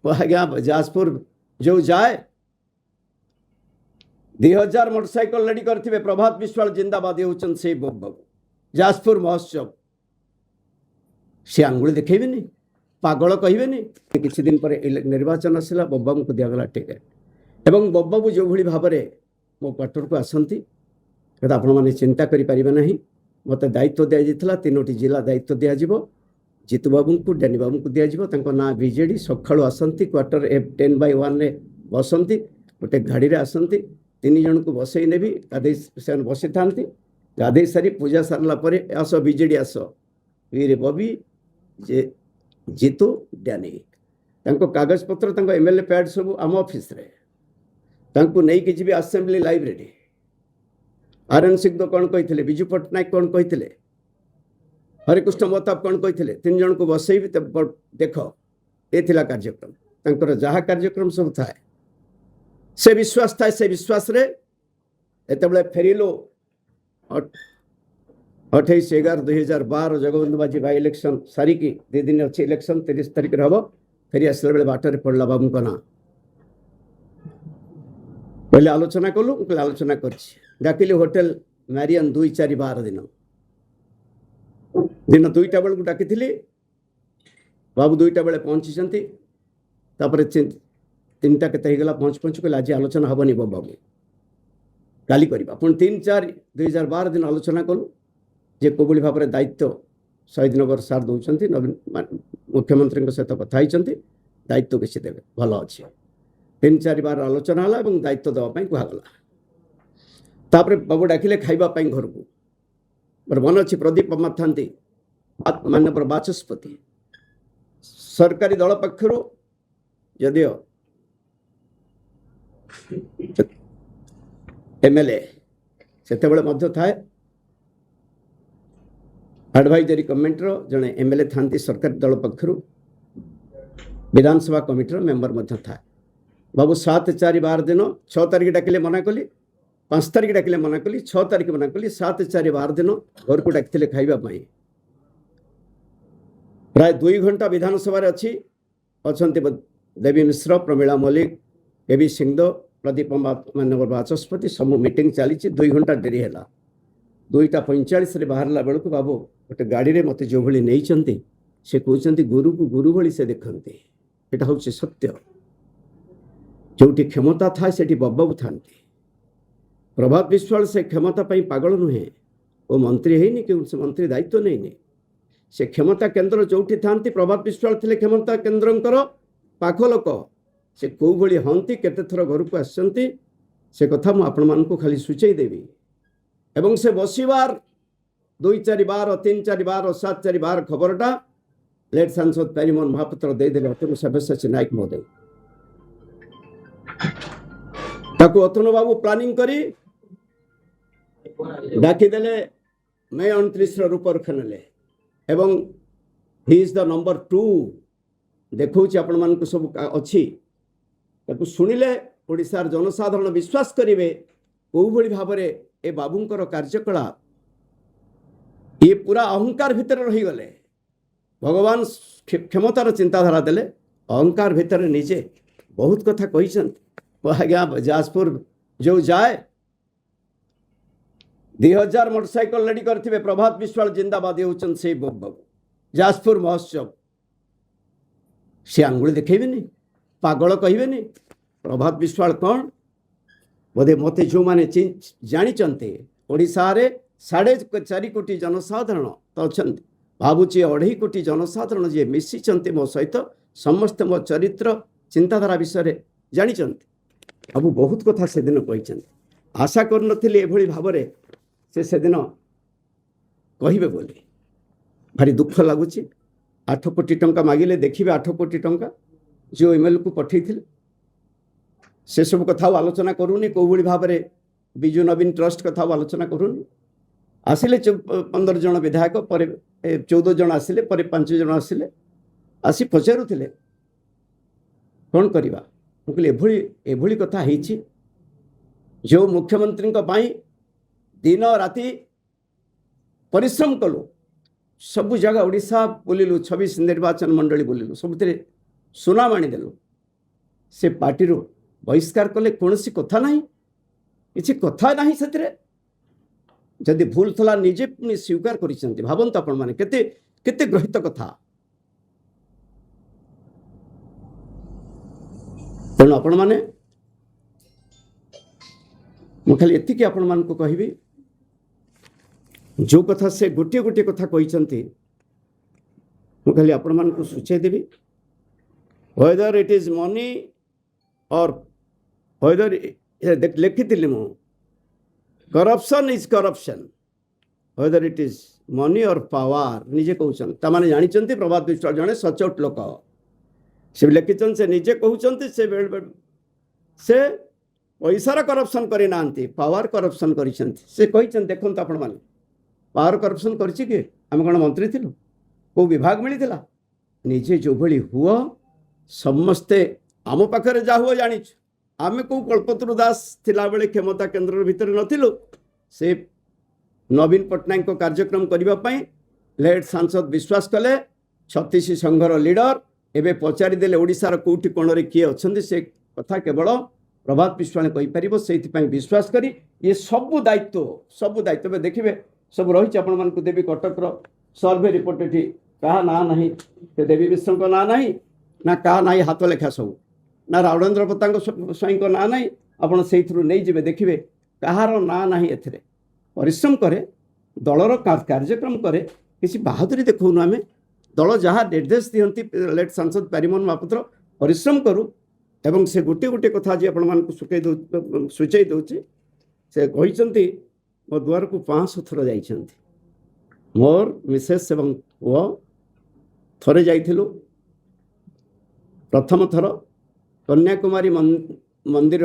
आज्ञा जाजपुर जो जाए 2000 मोटरसाइकल रेडी करथिबे प्रभात विश्वाल जिंदाबाद होचन से बाबू जाजपुर महोत्सव से आंगुली देखेबेनी पागल कहबेनी किछि दिन पर निर्वाचन आसला बब्बाबू को दिगला टिकेट एवं बब्बाबू जो भली भाव में मो क्वार्टर को आसती आपण मैंने चिंता करि परिबे नहीं मत दायित्व दिया जाइथिला 3टी जिला दायित्व दिया जिवो जीतू बाबू को डैनी बाबू को दिया जिवो तांको ना बीजेडी सखाळु आसंती क्वार्टर F10/1 रे बसंती गोटे गाड़ी रे आसंती 3 जन को बसई नेबी गाधे से बसी थांती गाधे सारी पूजा सारला परे आस बीजेडी आस वीर बबी जे जीतू डैनी तांको कागज पत्र तांको एमएलए पैड सब आम ऑफिस रे तांको नहीं कि GB assembly library RN Singh कौन कही विजु पट्टनायक कौन कही हरिकृष्ण महताब कौन कही 3 जन को बसई देख ये कार्यक्रम तांकर जहाँ कार्यक्रम सब थाए से विश्वास थाए से विश्वास रे एतबले फेरिलो 28/11/2012 जगबंधु बाजी बाई इलेक्शन सारिकी 2 दिन अच्छी इलेक्शन 30 तारीख हम फेरी आसला बेले बाटर पड़ा बाबू का ना पहले आलोचना कलु आलोचना कर डाकिली होटेल मैरियन 2-4-12 दिन 2टा बेल को डाकी बाबू 2टा बेले पहुंची तापर 3टा के पहुँच कहले आज आलोचना हेनी बाबू काली करवा पुणी 3-4/2012 दिन आलोचना कलु जे कोभली भाव में दायित्व शहीद नगर सार दौरान नवीन मुख्यमंत्री सहित कथी दायित्व किसी देवे भल अच्छे 3-4 बार आलोचना है और दायित्व देवाई कहगला तापर बाबू डाकिले खाइबापी घर को मोर मन अच्छी प्रदीप अम्मा था माननीय बाचस्पति सरकारी दल पक्षर यदिओ एमएलए से थाए एडवाइजरी कमिटर जड़े एमएलए था सरकारी दल पक्षर विधानसभा कमिटर मेंबर था बाबू 7/4/12 दिन 6 तारीख डाकिले मना कली 5 तारीख डाकिले मना कली 6 तारीख मना कली 7/4/12 दिन घर को डाकिले खाइबापी प्राय 2 घंटा विधानसभा अच्छी अच्छा देवी मिश्र प्रमीला मल्लिक केवी सिंहदेव प्रदीप माननीय बाचस्पति सब मीटिंग चली 2 घंटा डेरी है 2:45 बाहर बेलू बाबू गोटे गाड़ी में मत जो भाई नहीं से कहते गुरु को गुरु भाई से देखते यहाँ हूँ सत्य जो क्षमता था से बब्बाबू था प्रभात विश्वाल से क्षमता पागल नुहे वो मंत्री है कि मंत्री दायित्व नहीं से क्षमता केन्द्र जो था प्रभात विश्वाल थे क्षमता केन्द्र पाख लोक से कौ भली हंती केते थर घर को आसती से कथा मुझे खाली सूचई देवी एवं से बसबार 2-4-12 3-4-12 7-4-12 खबरटा लेट सांसद प्यारीमोहन महापात्र देदेले अतनु सब्यसाची नायक महोदय ताकू अतनु बाबू प्लानिंग करी डाकीदेले मे 29 रूपरेखा नेले एवं ही इज द नंबर 2 देखौछि आपण मानकु सब अछि ताकू सुनिले ओडिसार जनसाधारण विश्वास करिवे को भली भाबरे ए बाबूंकर कार्यकलाप ये पूरा अहंकार भितर रही गले भगवान क्षमतार चिंताधारा देले अहंकार भितर निजे बहुत कथा कही आज्ञा जाजपुर जो जाए 2000 मोटरसाइकल रेडी करथिबे प्रभात विश्वाल जिंदाबाद होचन से बाबू जाजपुर महोत्सव से आंगुली देखेबेनी पागल कहबेनी प्रभात विश्वाल कौन बोधे मत जो मैंने जानी ओडिशा रे 4.5 कोटी जनसाधारण तो अच्छा भावुची 2.5 कोटी जनसाधारण जी मिसी मो सहित समस्त मो चरित्र चिंताधारा विषय जानी बाबू बहुत कथा से दिन कही आशा करनथिली एभली भाव से दिन कहिबे बोली भारी दुख लगुच 8 कोटी टंका मागिले देखिए 8 कोटी टंका जो एमएलए को पठे से सब कथा आलोचना करूनी कौ भली भाव में विजु नवीन ट्रस्ट कथा आलोचना करूनी आसिले 15 जन विधायक पर 14 जन आसिले पर 5 जन आसिले आसी पचारुथिले कौन करवा मुझे एभली कथा होइछि जो मुख्यमंत्री दिन राति परिश्रम कलु सब जगह ओडिशा बुलिलु 26 निर्वाचन मंडली बुलिलु सब सुनाम आनीदेलु से पार्टी बहिष्कार कले कौन कथा ना किसी कथा ना से जदि भूल थला निजे पुणी स्वीकार कर भावत आपण मैंने केते ग्रहित कथा तेणु आपण मैंने मु खाली एतिकी आपण मान को कहबी जो कथा से गोटे गोटे कथा कहते मु खाली आपण मान को सूचय देवी whether it is money or whether लिखी मु corruption is corruption whether it is money or power निजे कहउछन ता माने जानिचंती प्रभात विश्वास जने सचोट लोक से लिखिचन से निजे कहउचंती से पैसार करप्शन करि नांती पावर करप्शन करिसंती से कहिचन देखन त आपण माने पावर करप्शन करछि के हम कोन मंत्री थिलु को विभाग मिलिथिला निजे जो भली हुआ समस्ते आम पाखरे जा हुआ जानिछु आमे को कल्पतरु दास थिला बेले क्षमता केंद्र भितर नथिलु से नवीन पटनायक को कार्यक्रम करबा पई लेट सांसद विश्वास कले छत्तीस संघर लीडर एबे पचारि देले ओडिसार कोठी कोणरे किए अछंती से कथा केवल प्रभात विश्वास कहि परिबो सेति पई विश्वास करी ये सब दायित्व में देखिबे सब रही आपण मान को देवी कटक रो सर्वे रिपोर्ट एठी कहा ना नहीं देवी विश्व को ना नहीं ना कहा ना हाथ लेखा सब ना रावणेन्द्र पतांग स्वाई को ना नहीं आपड़ से नहीं जी देखिए कहार ना ना एथे परिश्रम करे दलर कार्यक्रम करे किसी बहादुरी देखौनु आम दल जहाँ निर्देश दिखती लेट सांसद प्यारीमोहन महापात्र परिश्रम करूँ एवं से गोटे गोटे कथा आज आपण मान सूचई दूसरी से कहते मो द्वार को 500 थर जा मोर मिसेस एवं पुओ थरे जाइथिलु प्रथम थर कन्याकुमारी मंदिर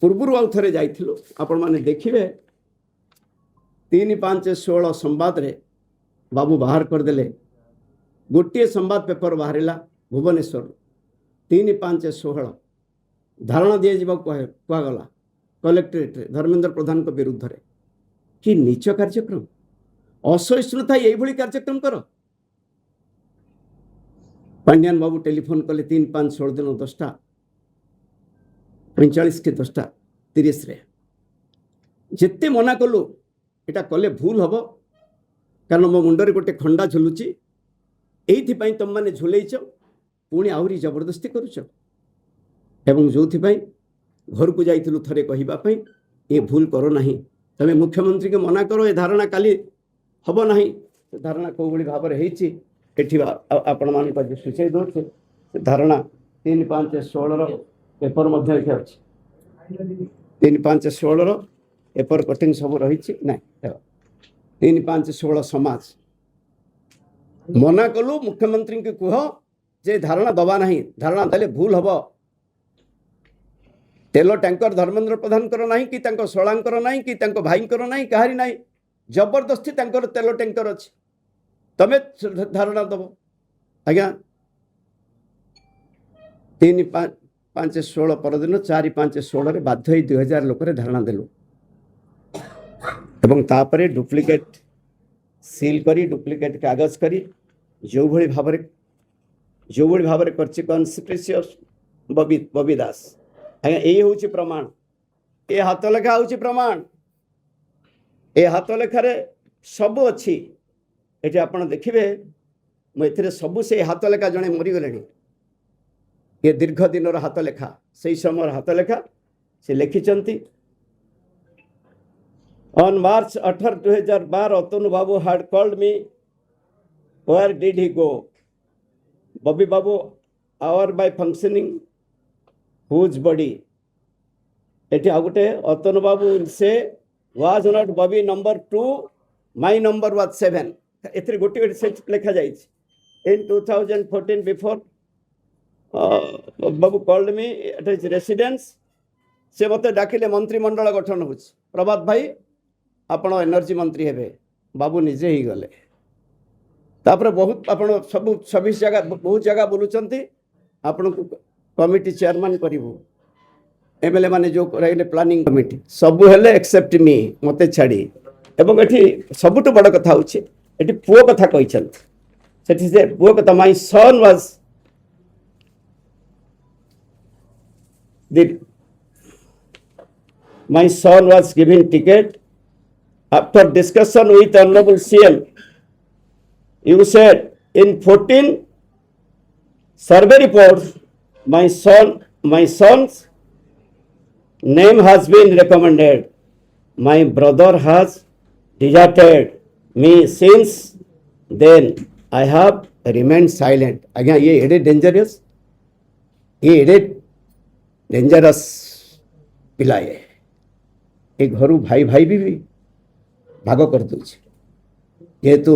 पूर्व आउ थे जाइथिलु आपण माने देखिबे 3-5-16 संवाद रे बाबू बाहर करदेले गोटे संवाद पेपर बाहरिला भुवनेश्वर 3-5-16 धारणा दिए जा कहगला कलेक्टरेट धर्मेंद्र प्रधान को विरुद्ध रे कि नीच कार्यक्रम असहिष्णुता यही कार्यक्रम कर पांड्यान बाबू टेलीफोन कले 3-5-16 दिन 10:45 के 10:30 रे जिते मना कलु एटा कले भूल हम कारण मो मुंडरे गोटे खंडा झुलुची एइथिपाई तुम माने झुलैच पुणी आहुरी जबरदस्ती करुच एवं जो घर को जाइथिलु थरे कहिबा ये भूल करो नहीं तमे मुख्यमंत्री के मना करो ए धारणा काली हबो नहीं धारणा को बड़ी भाव रे हेछि एठी आपण मान को सूचय दोछे धारणा 3-5-16 रो पेपर मध्ये एठी अछि 3-5-16 रो पेपर कटिंग सब रही ना 3-5-16 समाज मना कलु मुख्यमंत्री के कह जे धारणा दबा नहीं धारणा देले भूल हम तेल टैंकर धर्मेंद्र प्रधान कर नहीं कि शलांकर नहीं कि भाई नहीं कहारी नहीं जबरदस्ती तेल टैंकर अच्छी तमे धारणा दब आज्ञा 3-5-16 परदिन 4-5-16 बाध्य 2000 लोक धारणा देलु एवं तापरे डुप्लिकेट सील करी डुप्लिकेट कागज करी जो भली भाव करछि कॉन्स्पिरेसियस बबी दास आज्ञा यही हूँ प्रमाण ये हाथ लेखा हूँ प्रमाण ए हाथ लेखार सब अच्छी ये आपड़ देखिए मुझे सबू से हाथ लेखा जड़े मरीगले ये दीर्घ दिन हाथ लेखा से समय हाथ लेखा से लिखिं On March 18, 2012, Atanu Babu had called me. Where did he go? Bobby Babu, hour by functioning, whose body? Eti agute Atanu Babu will say, was not Bobby number 2, my number was 7. Ethri gotti lekha jaychi. In 2014, before Babu called me at his residence, से मत डाकिले मंत्रिमंडल गठन हो प्रभात भाई आपण energy मंत्री हेबे बाबू निजे ही गले तापर बहुत आपण सब 26 जगह बहुत जगह बोलुचंती आपण को कमिटी चेयरमैन करिवो एमएलए माने जो रहिले प्लानिंग कमिटी सब हेले एक्सेप्ट मी मते छाड़ी एवं एठी सबटु बड़ कथा होछि एठी पुओ कथा कहिछंती सेठी से पुओ कथा my son was the my son was given ticket. After discussion with Honorable CM, you said in 14 survey reports, my son's name has been recommended. My brother has deserted me since then. I have remained silent. Again, ये एडे dangerous, ये एडे dangerous पिलाए. ए घरू भाई भाई भी भाग कर दूचे जेहेतु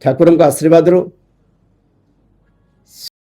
ठाकुर आशीर्वाद